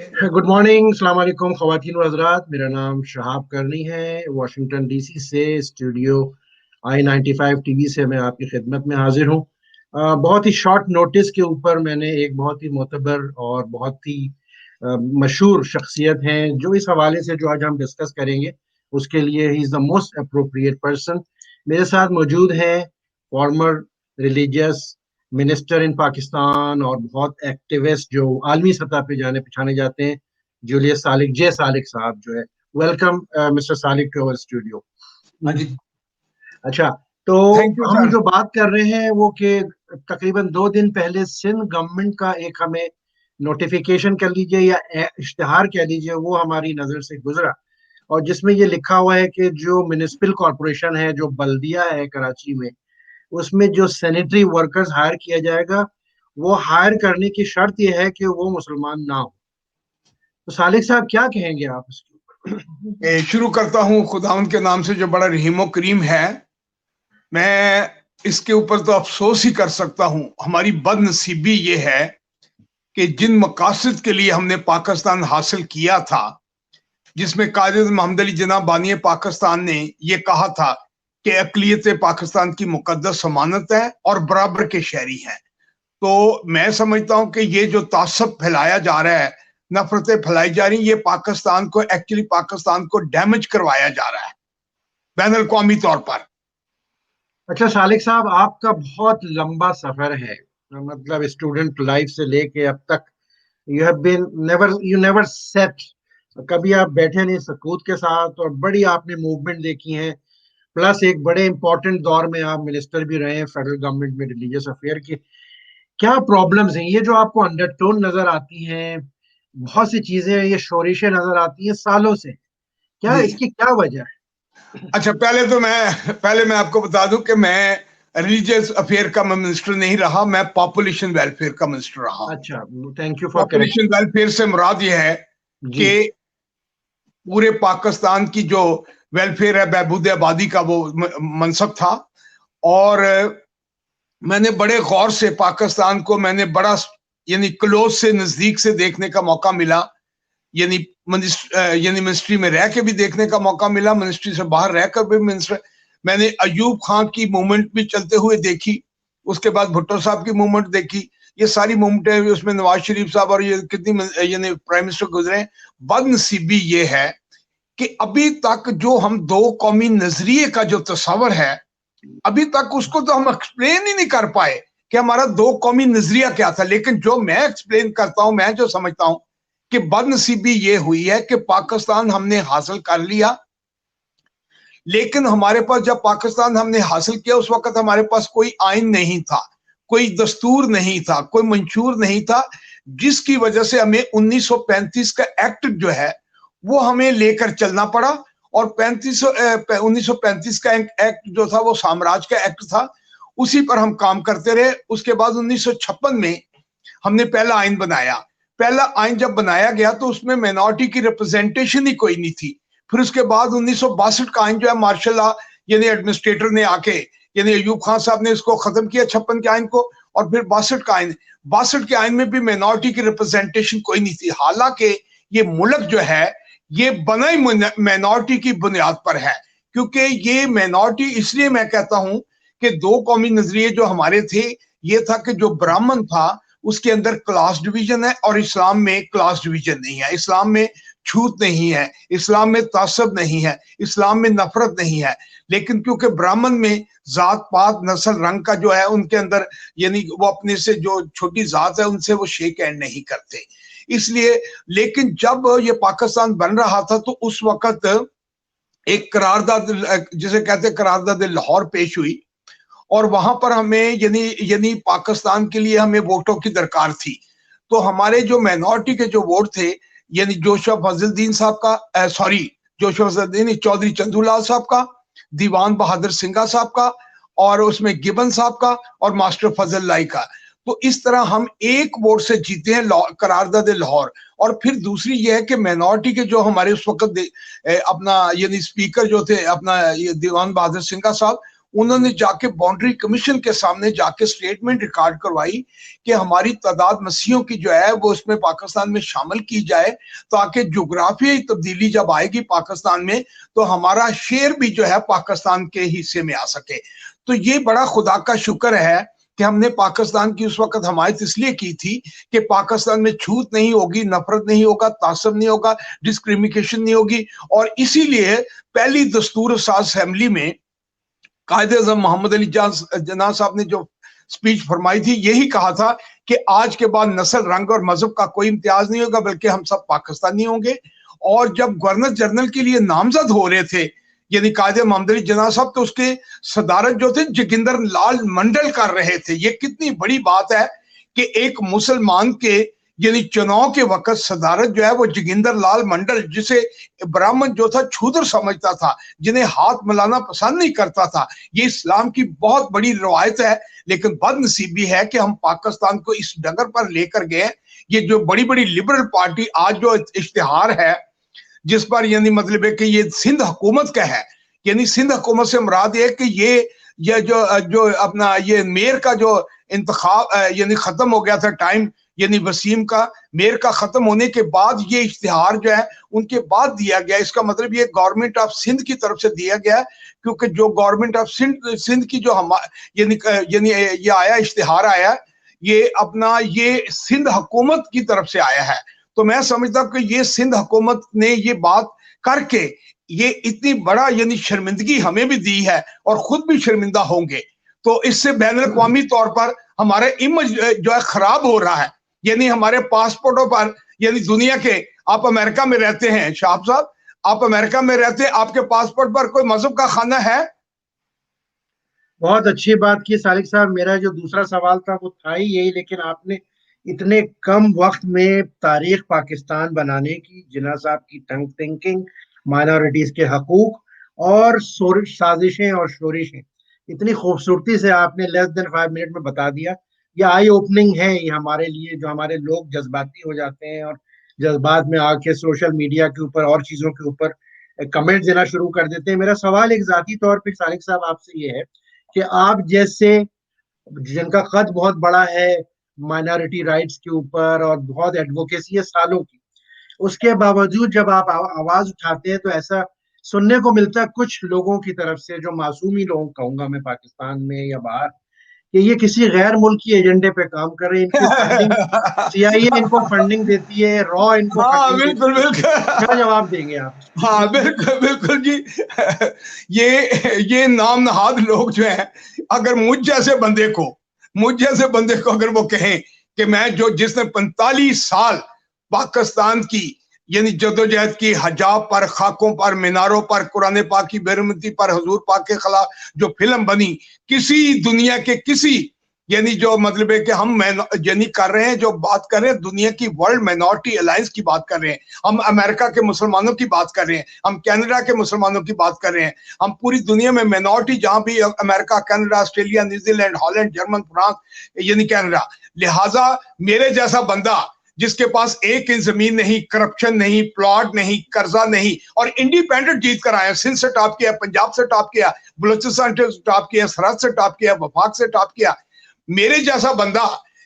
Good morning, अस्सलाम वालेकुम ख़वातीन व हज़रात। मेरा नाम शहाब करनी है। वाशिंगटन डीसी से स्टूडियो I-95 टीवी से मैं आपकी खिदमत में हाजिर हूँ। बहुत ही शॉर्ट नोटिस के ऊपर मैंने एक बहुत ही मोतबर और बहुत ही मशहूर शख्सियत हैं जो इस हवाले से जो आज हम डिस्कस करेंगे उसके लिए he is the most appropriate person. मेरे साथ मौजूद हैं farmer religious minister in Pakistan और बहुत एक्टिविस्ट जो आलमी सतह पे जाने पहचाने जाते हैं, जूलियस सालिक, जे सालिक साहब जो है। Welcome mister Salik to our studio. हाँ जी, अच्छा, तो थैंक यू हम सर। जो बात कर रहे हैं वो कि तकरीबन 2 दिन पहले सिंध गवर्नमेंट का एक हमें नोटिफिकेशन कह लीजिए या इश्तिहार कह लीजिए, वो हमारी नज़र से गुजरा और जिसमें ये लिखा हुआ है कि जो म्युनिसिपल कॉरपोरेशन है, जो बल्दिया है कराची में, उसमें जो सैनिटरी वर्कर्स हायर किया जाएगा वो हायर करने की शर्त यह है कि वो मुसलमान ना हो। तो सालिक साहब क्या कहेंगे आप इसके ऊपर? शुरू करता हूँ खुदावंद के नाम से जो बड़ा रहीमो करीम है। मैं इसके ऊपर तो अफसोस ही कर सकता हूँ। हमारी बदनसीबी ये है कि जिन मकासद के लिए हमने पाकिस्तान हासिल किया था, जिसमें कायद मोहम्मद अली जिन्ना बानी पाकिस्तान ने ये कहा था कि अक़लियत पाकिस्तान की मुक़द्दस अमानत है और बराबर के शहरी हैं, तो मैं समझता हूँ कि ये जो तासब फैलाया जा रहा है, नफरतें फैलाई जा रही, ये पाकिस्तान को एक्चुअली पाकिस्तान को डैमेज करवाया जा रहा है बैन अल-क़ौमी तौर पर। अच्छा सालिक साहब, आपका बहुत लंबा सफर है, मतलब स्टूडेंट लाइफ से लेके अब तक। यू नेवर सेट, कभी आप बैठे नहीं सकूत के साथ, और बड़ी आपने मूवमेंट देखी है। प्लस एक बड़े इंपॉर्टेंट दौर में आप मिनिस्टर भी रहे हैं फेडरल गवर्नमेंट में रिलीजियस अफेयर की। क्या प्रॉब्लम्स हैं ये जो आपको अंडरटोन नजर आती हैं? बहुत सी चीजें ये शोरिशें नजर आती हैं सालों से, क्या जी, इसकी क्या वजह है? अच्छा, पहले मैं आपको बता दूं कि मैं रिलीजियस अफेयर का मिनिस्टर नहीं रहा, मैं पॉपुलेशन वेलफेयर का मिनिस्टर रहा हूं। अच्छा, thank you for population correction. Welfare से मुराद ये है जी। कि पूरे पाकिस्तान की जो वेलफेयर है, बहबूद आबादी का वो मनसब था। और मैंने बड़े गौर से पाकिस्तान को मैंने बड़ा यानी क्लोज से, नजदीक से देखने का मौका मिला। यानी मिनिस्ट्री में रह के भी देखने का मौका मिला, मिनिस्ट्री से बाहर रहकर भी मिनिस्टर। मैंने अयूब खान की मूवमेंट भी चलते हुए देखी, उसके बाद भुट्टो साहब की मूवमेंट देखी। ये सारी मूवमेंटें, उसमें नवाज शरीफ साहब और ये कितनी यानी प्राइम मिनिस्टर गुजरे। बदनसीबी ये है कि अभी तक जो हम दो कौमी नजरिए का जो तस्वर है, अभी तक उसको तो हम एक्सप्लेन ही नहीं कर पाए कि हमारा दो कौमी नजरिया क्या था। लेकिन जो मैं एक्सप्लेन करता हूं, मैं जो समझता हूं कि बदनसीबी ये हुई है कि पाकिस्तान हमने हासिल कर लिया, लेकिन हमारे पास जब पाकिस्तान हमने हासिल किया उस वक्त हमारे पास कोई आइन नहीं था, कोई दस्तूर नहीं था, कोई मंशूर नहीं था, जिसकी वजह से हमें 1935 का एक्ट जो है वो हमें लेकर चलना पड़ा। और 1935 का एक्ट जो था वो साम्राज्य का एक्ट था, उसी पर हम काम करते रहे। उसके बाद 1956 में हमने पहला आइन बनाया। पहला आइन जब बनाया गया तो उसमें माइनॉरिटी की रिप्रेजेंटेशन ही कोई नहीं थी। फिर उसके बाद 1962 का आइन जो है, मार्शल लॉ यानी एडमिनिस्ट्रेटर ने आके, यानी अयूब खान साहब ने इसको खत्म किया 56 के आइन को। और फिर 62 का आइन, 62 के आइन में भी माइनॉरिटी की रिप्रेजेंटेशन कोई नहीं थी। हालांकि ये मुल्क जो है ये बना ही माइनॉरिटी की बुनियाद पर है, क्योंकि ये माइनॉरिटी, इसलिए मैं कहता हूं कि दो कौमी नजरिए जो हमारे थे, ये था कि जो ब्राह्मण था उसके अंदर क्लास डिवीजन है और इस्लाम में क्लास डिवीजन नहीं है। इस्लाम में छूत नहीं है, इस्लाम में तासब नहीं है, इस्लाम में नफरत नहीं है। लेकिन क्योंकि ब्राह्मण में जात पात नस्ल रंग का जो है उनके अंदर, यानी वो अपने से जो छोटी जात है उनसे वो शेक हैंड नहीं करते, इसलिए। लेकिन जब ये पाकिस्तान बन रहा था तो उस वक्त एक करारदाद, जिसे कहते हैं करारदाद लाहौर, पेश हुई। और वहां पर हमें यानी पाकिस्तान के लिए हमें वोटों की दरकार थी। तो हमारे जो माइनॉरिटी के जो वोट थे, यानी जोशा फजलुद्दीन साहब का, जोशा फजलुद्दीन, चौधरी चंदूलाल साहब का, दीवान बहादुर सिंघा साहब का, और उसमें गिबन साहब का, और मास्टर फजल लाई का। तो इस तरह हम एक वोट से जीते हैं करारदाद लाहौर। और फिर दूसरी यह है कि माइनॉरिटी के जो हमारे उस वक्त अपना यानी स्पीकर जो थे अपना, ये दीवान बहादुर सिंघा साहब, انہوں نے جا کے باؤنڈری کمیشن کے سامنے جا کے اسٹیٹمنٹ ریکارڈ کروائی کہ ہماری تعداد مسیحیوں کی جو ہے وہ اس میں پاکستان میں شامل کی جائے تاکہ جغرافیائی تبدیلی جب آئے گی پاکستان میں تو ہمارا شیئر بھی جو ہے پاکستان کے حصے میں آ سکے. تو یہ بڑا خدا کا شکر ہے کہ ہم نے پاکستان کی اس وقت حمایت اس لیے کی تھی کہ پاکستان میں چھوت نہیں ہوگی, نفرت نہیں ہوگا, تعصب نہیں ہوگا, ڈسکریمنیشن نہیں ہوگی. اور اسی لیے پہلی دستور ساز اسمبلی میں قائد اعظم محمد علی جناح صاحب نے جو سپیچ فرمائی تھی یہی کہا تھا کہ آج کے بعد نسل, رنگ اور مذہب کا کوئی امتیاز نہیں ہوگا بلکہ ہم سب پاکستانی ہوں گے. اور جب گورنر جنرل کے لیے نامزد ہو رہے تھے یعنی قائد محمد علی جناح صاحب, تو اس کے صدارت جو تھے جوگندر لال منڈل کر رہے تھے. یہ کتنی بڑی بات ہے کہ ایک مسلمان کے یعنی چناؤ کے وقت صدارت جو ہے وہ جوگندر لال منڈل, جسے برہمن جو تھا چھودر سمجھتا تھا, جنہیں ہاتھ ملانا پسند نہیں کرتا تھا. یہ اسلام کی بہت بڑی روایت ہے, لیکن بد نصیبی ہے کہ ہم پاکستان کو اس ڈگر پر لے کر گئے. یہ جو بڑی بڑی لبرل پارٹی آج جو اشتہار ہے جس پر یعنی مطلب ہے کہ یہ سندھ حکومت کا ہے, یعنی سندھ حکومت سے مراد یہ کہ یہ جو اپنا یہ میئر کا جو انتخاب یعنی ختم ہو گیا تھا ٹائم, یعنی وسیم کا میئر کا ختم ہونے کے بعد یہ اشتہار جو ہے ان کے بعد دیا گیا. اس کا مطلب یہ گورنمنٹ آف سندھ کی طرف سے دیا گیا, کیونکہ جو گورنمنٹ آف سندھ کی جو یعنی یہ آیا اشتہار آیا یہ اپنا یہ سندھ حکومت کی طرف سے آیا ہے. تو میں سمجھتا ہوں کہ یہ سندھ حکومت نے یہ بات کر کے یہ اتنی بڑا یعنی شرمندگی ہمیں بھی دی ہے اور خود بھی شرمندہ ہوں گے. تو اس سے بین الاقوامی طور پر ہمارا امیج جو ہے خراب ہو رہا ہے. یعنی ہمارے پاسپورٹوں پر یعنی دنیا کے, آپ امریکہ میں رہتے ہیں شاہب صاحب, آپ امریکہ میں رہتے ہیں, آپ کے پاسپورٹ پر کوئی مذہب کا خانہ ہے؟ بہت اچھی بات کی سالک صاحب. میرا جو دوسرا سوال تھا وہ تھا ہی یہی, لیکن آپ نے اتنے کم وقت میں تاریخ پاکستان بنانے کی, جناح صاحب کی تھنکنگ, مائنورٹیز کے حقوق اور سازشیں اور شورشیں اتنی خوبصورتی سے آپ نے لیس دین 5 منٹ میں بتا دیا. یہ آئی اوپننگ ہے یہ ہمارے لیے, جو ہمارے لوگ جذباتی ہو جاتے ہیں اور جذبات میں آ کے سوشل میڈیا کے اوپر اور چیزوں کے اوپر کمنٹ دینا شروع کر دیتے ہیں. میرا سوال ایک ذاتی طور پہ سالک صاحب آپ سے یہ ہے کہ آپ جیسے جن کا قد بہت بڑا ہے مائنورٹی رائٹس کے اوپر اور بہت ایڈوکیسی ہے سالوں کی, اس کے باوجود جب آپ آواز اٹھاتے ہیں تو ایسا سننے کو ملتا ہے کچھ لوگوں کی طرف سے, جو معصومی لوگ کہوں گا میں پاکستان میں یا باہر, کہ یہ کسی غیر ملکی ایجنڈے پہ کام کر رہے ہیں. ان کی فنڈنگ سی آئی اے ان کو فنڈنگ دیتی ہے, را ان کو ہاں فنڈنگ بالکل دیتی ہے. بالکل, کیا جواب دیں گے آپ؟ ہاں بالکل بالکل جی. یہ نام نہاد لوگ جو ہیں اگر مجھ جیسے بندے کو اگر وہ کہیں کہ میں جس نے 45 سال پاکستان کی یعنی جدوجہد کی, حجاب پر, خاکوں پر, میناروں پر, قرآن پاک کی بےرحمتی پر, حضور پاک کے خلاف جو فلم بنی, کسی دنیا کے کسی یعنی جو مطلب ہے کہ ہم یعنی کر رہے ہیں, جو بات کر رہے ہیں دنیا کی ورلڈ مائنورٹی الائنس کی بات کر رہے ہیں, ہم امریکہ کے مسلمانوں کی بات کر رہے ہیں, ہم کینیڈا کے مسلمانوں کی بات کر رہے ہیں, ہم پوری دنیا میں مائنورٹی جہاں بھی امریکہ, Canada, Australia, New Zealand, Holland, German, France یعنی کینیڈا. لہٰذا میرے جیسا بندہ جس کے پاس ایک انچ زمین نہیں, کرپشن نہیں, پلاٹ نہیں, قرضہ نہیں, اور انڈیپینڈنٹ جیت کر آئے, سندھ سے ٹاپ کیا, پنجاب سے ٹاپ کیا, بلوچستان سے ٹاپ کیا, سرحد سے ٹاپ کیا, وفاق سے ٹاپ کیا. میرے جیسا بندہ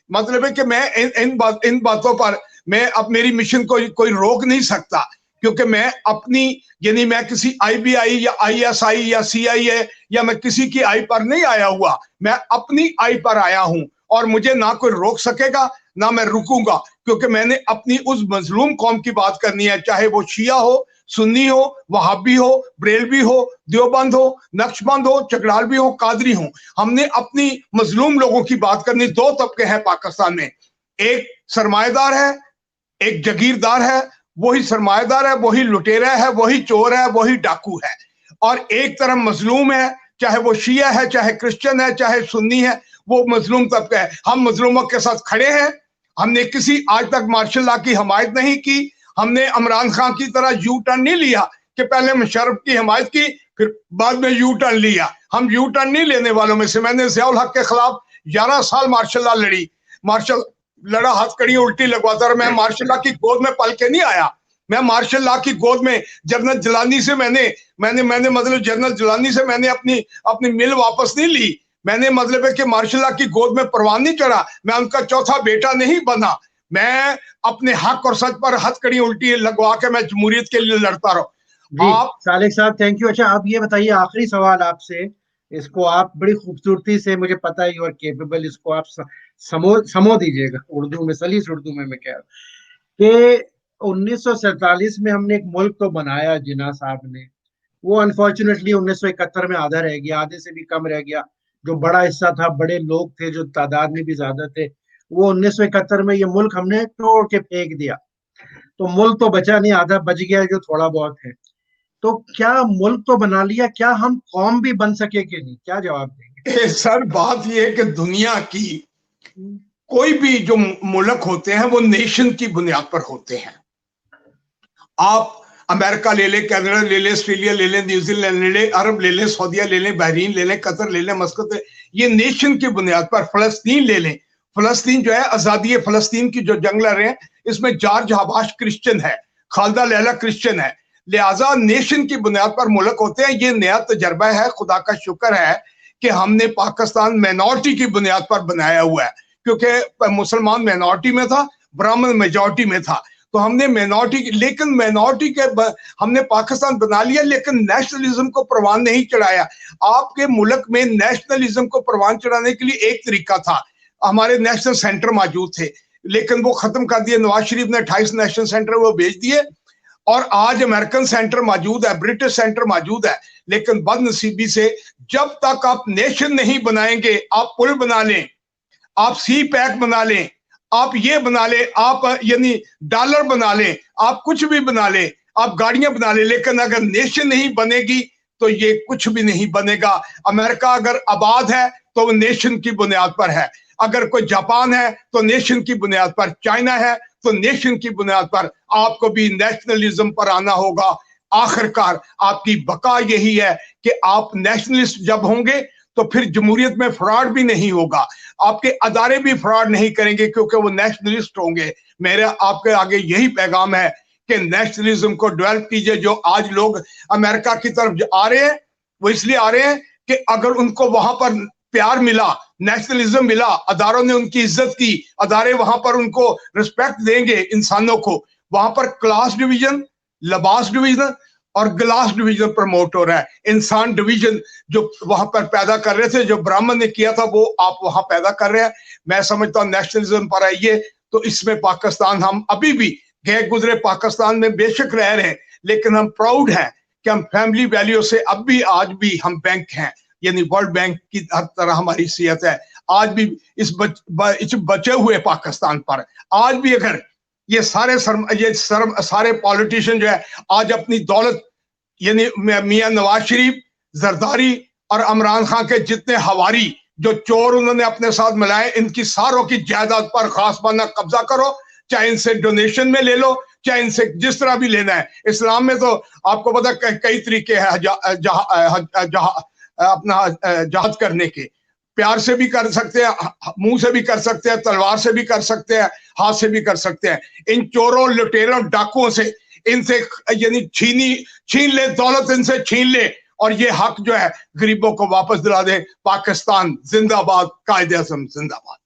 مطلب ہے کہ میں ان باتوں پر میں اب میری مشن کو کوئی روک نہیں سکتا, کیونکہ میں اپنی یعنی میں کسی آئی بی آئی یا آئی ایس آئی یا سی آئی اے یا میں کسی کی آئی پر نہیں آیا ہوا, میں اپنی آئی پر آیا ہوں, اور مجھے نہ کوئی روک سکے گا نہ میں رکوں گا, کیونکہ میں نے اپنی اس مظلوم قوم کی بات کرنی ہے, چاہے وہ شیعہ ہو, سنی ہو, وہابی ہو, بریلوی ہو, دیوبند ہو, نقشبند ہو, چکڑالوی ہو, قادری ہوں. ہم نے اپنی مظلوم لوگوں کی بات کرنی. 2 طبقے ہیں پاکستان میں, ایک سرمایہ دار ہے, ایک جگیردار ہے, وہی سرمایہ دار ہے, وہی لٹیرا ہے, وہی چور ہے, وہی ڈاکو ہے, اور ایک طرف مظلوم ہے, چاہے وہ شیعہ ہے, چاہے کرسچن ہے, چاہے سنی ہے, وہ مظلوم طبقہ ہے. ہم مظلوموں کے ساتھ کھڑے ہیں. ہم نے کسی آج تک مارشل لا کی حمایت نہیں کی. ہم نے عمران خان کی طرح یو ٹرن نہیں لیا کہ پہلے مشرف کی حمایت کی پھر بعد میں یو ٹرن لیا. ہم یو ٹرن نہیں لینے والوں میں سے. میں نے ضیاء الحق کے خلاف 11 سال مارشل لا لڑی, مارشل لڑا, ہتھ کڑی الٹی لگواتا, اور میں مارشل لا کی گود میں پل کے نہیں آیا. मैं मार्शल लॉ की गोद में जनरल जिलानी से मैंने मतलब जनरल जिलानी से मैंने अपनी मिल वापस नहीं ली। मैंने मतलब है कि मार्शल लॉ की गोद में परवान नहीं चढ़ा, मैं उनका चौथा बेटा नहीं बना। मैं अपने हक और सच पर हथकड़ी उल्टी लगवा के मैं जमहूरियत के लिए लड़ता रहा। जी सालिक साहब थैंक यू। अच्छा आप ये बताइए, आखिरी सवाल आपसे, इसको आप बड़ी खूबसूरती से, मुझे पता है यू आर केपेबल, इसको आप समो दीजिएगा उर्दू में, सलीस उर्दू में मैं कह रहा हूँ कि 1947 में हमने एक मुल्क तो बनाया जिन्ना साहब ने, वो अनफॉर्चुनेटली 1971 में आधा रह गया, आधे से भी कम रह गया। जो बड़ा हिस्सा था, बड़े लोग थे जो तादाद में भी ज्यादा थे, वो 1971 में ये मुल्क हमने तोड़ के फेंक दिया। तो मुल्क तो बचा नहीं, आधा बच गया जो थोड़ा बहुत है। तो क्या मुल्क तो बना लिया, क्या हम कौम भी बन सके कि नहीं? क्या जवाब देंगे? सर बात यह है कि दुनिया की कोई भी जो मुल्क होते हैं वो नेशन की बुनियाद पर होते हैं। आप अमेरिका ले लें, कनाडा ले लें, ऑस्ट्रेलिया ले लें, न्यूजीलैंड ले लें, अरब ले लें, सऊदीया ले लें, बहरीन ले लें, कतर ले लें, मस्कत, ये नेशन की बुनियाद पर। फलस्तीन ले लें, फलस्तीन जो है आजादी फलस्तीन की जो जंग लड़ रहे हैं, इसमें जॉर्ज हबाश क्रिश्चियन है, खालिदा लैला क्रिश्चियन है। लिहाजा नेशन की बुनियाद पर मुल्क होते हैं। ये नया तजर्बा है, खुदा का शुक्र है कि हमने पाकिस्तान माइनॉरिटी की बुनियाद पर बनाया हुआ है, क्योंकि मुसलमान माइनॉरिटी में था, ब्राह्मण मेजॉरिटी में था। तो हमने माइनॉरिटी, लेकिन माइनॉरिटी के हमने पाकिस्तान बना लिया, लेकिन नेशनलिज्म को परवान नहीं चढ़ाया। आपके मुल्क में नेशनलिज्म को परवान चढ़ाने के लिए एक तरीका था, हमारे नेशनल सेंटर मौजूद थे, लेकिन वो खत्म कर दिए। नवाज शरीफ ने 28 नेशनल सेंटर वो भेज दिए, और आज अमेरिकन सेंटर मौजूद है, ब्रिटिश सेंटर मौजूद है। लेकिन बदनसीबी से जब तक आप नेशन नहीं बनाएंगे, आप पुल बना लें, आप सी पैक बना लें, आप ये बना ले, आप यानी डॉलर बना ले, आप कुछ भी बना ले, आप गाड़ियां बना ले, लेकिन अगर नेशन नहीं बनेगी तो ये कुछ भी नहीं बनेगा। अमेरिका अगर आबाद है तो वो नेशन की बुनियाद पर है, अगर कोई जापान है तो नेशन की बुनियाद पर, चाइना है तो नेशन की बुनियाद पर। आपको भी नेशनलिज्म पर आना होगा। आखिरकार आपकी बका यही है कि आप नेशनलिस्ट जब होंगे तो फिर जमहूरियत में फ्रॉड भी नहीं होगा, आपके अदारे भी फ्रॉड नहीं करेंगे, क्योंकि वो नेशनलिस्ट होंगे। मेरा आपके आगे यही पैगाम है कि नेशनलिज्म को डेवलप कीजिए। जो आज लोग अमेरिका की तरफ आ रहे हैं, वो इसलिए आ रहे हैं कि अगर उनको वहां पर प्यार मिला, नेशनलिज्म मिला, अदारों ने उनकी इज्जत की, अदारे वहां पर उनको रिस्पेक्ट देंगे इंसानों को, वहां पर क्लास डिवीजन, लिबास डिवीजन और ग्लास डिवीजन प्रमोट हो रहा है। इंसान डिवीजन जो वहां पर पैदा कर रहे थे, जो ब्राह्मण ने किया था, वो आप वहां पैदा कर रहे हैं। मैं समझता हूँ नेशनलिज्म पर आइए, तो इसमें पाकिस्तान, हम अभी भी गए गुजरे पाकिस्तान में बेशक रह रहे हैं, लेकिन हम प्राउड हैं कि हम फैमिली वैल्यू से अब भी आज भी हम बैंक हैं, यानी वर्ल्ड बैंक की हर तरह हमारी हैसियत है। आज भी इस बचे हुए पाकिस्तान पर आज भी अगर ये सारे पॉलिटिशियन जो है आज अपनी दौलत, यानी मियां नवाज शरीफ, जरदारी और इमरान खान के जितने हवारी जो चोर उन्होंने अपने साथ मिलाए, इनकी सारों की जायदाद पर खास माना कब्जा करो, चाहे इनसे डोनेशन में ले लो, चाहे इनसे जिस तरह भी लेना है। इस्लाम में तो आपको पता कई तरीके हैं अपना जहाद करने के, प्यार से भी कर सकते हैं, मुंह से भी कर सकते हैं, तलवार से भी कर सकते हैं, हाथ से भी कर सकते हैं। इन चोरों, लुटेरों, डाकुओं से, इनसे यानी छीन ले दौलत, इनसे छीन ले, और ये हक जो है गरीबों को वापस दिला दे। पाकिस्तान जिंदाबाद, कायदे-ए-आज़म जिंदाबाद।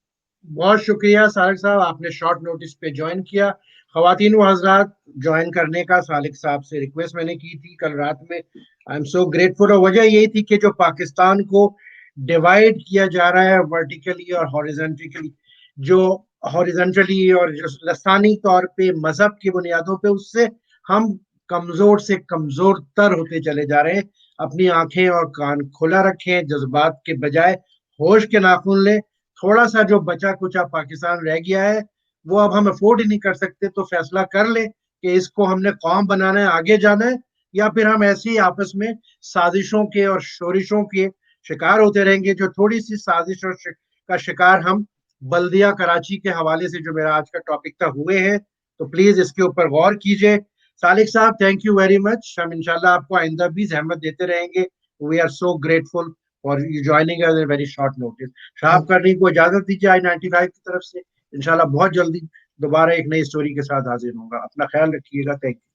बहुत शुक्रिया सालिक साहब, आपने शॉर्ट नोटिस पे ज्वाइन किया। खवातीन व हजरात, ज्वाइन करने का सालिक साहब से रिक्वेस्ट मैंने की थी कल रात में। I am so grateful. और वजह यही थी कि जो पाकिस्तान को डिवाइड किया जा रहा है वर्टिकली और हॉरिजॉन्टली, जो हॉरिजॉन्टली और जो लसानी तौर पे मजहब की बुनियादों पे, उससे हम कमजोर से कमजोर तर होते चले जा रहे हैं। अपनी आंखें और कान खुला रखें, जज्बात के बजाय होश के नाखून लें। थोड़ा सा जो बचा कुचा पाकिस्तान रह गया है वो अब हम अफोर्ड ही नहीं कर सकते, तो फैसला कर ले कि इसको हमने कौम बनाना है, आगे जाना है, या फिर हम ऐसे ही आपस में साजिशों के और शोरिशों के शिकार होते रहेंगे। जो थोड़ी सी साजिश का शिकार हम बल्दिया कराची के हवाले से, जो मेरा आज का टॉपिक था, हुए हैं। तो प्लीज इसके ऊपर गौर कीजिए। सालिक साहब थैंक यू वेरी मच। हम इंशाल्लाह आपको आइंदा भी जहमत देते रहेंगे। We are so grateful for you joining us very short notice. शाहब करनी को इजाजत दीजिए I-95 की तरफ से। इंशाल्लाह बहुत जल्दी दोबारा एक नई स्टोरी के साथ हाजिर होगा। अपना ख्याल रखिएगा। Thank you.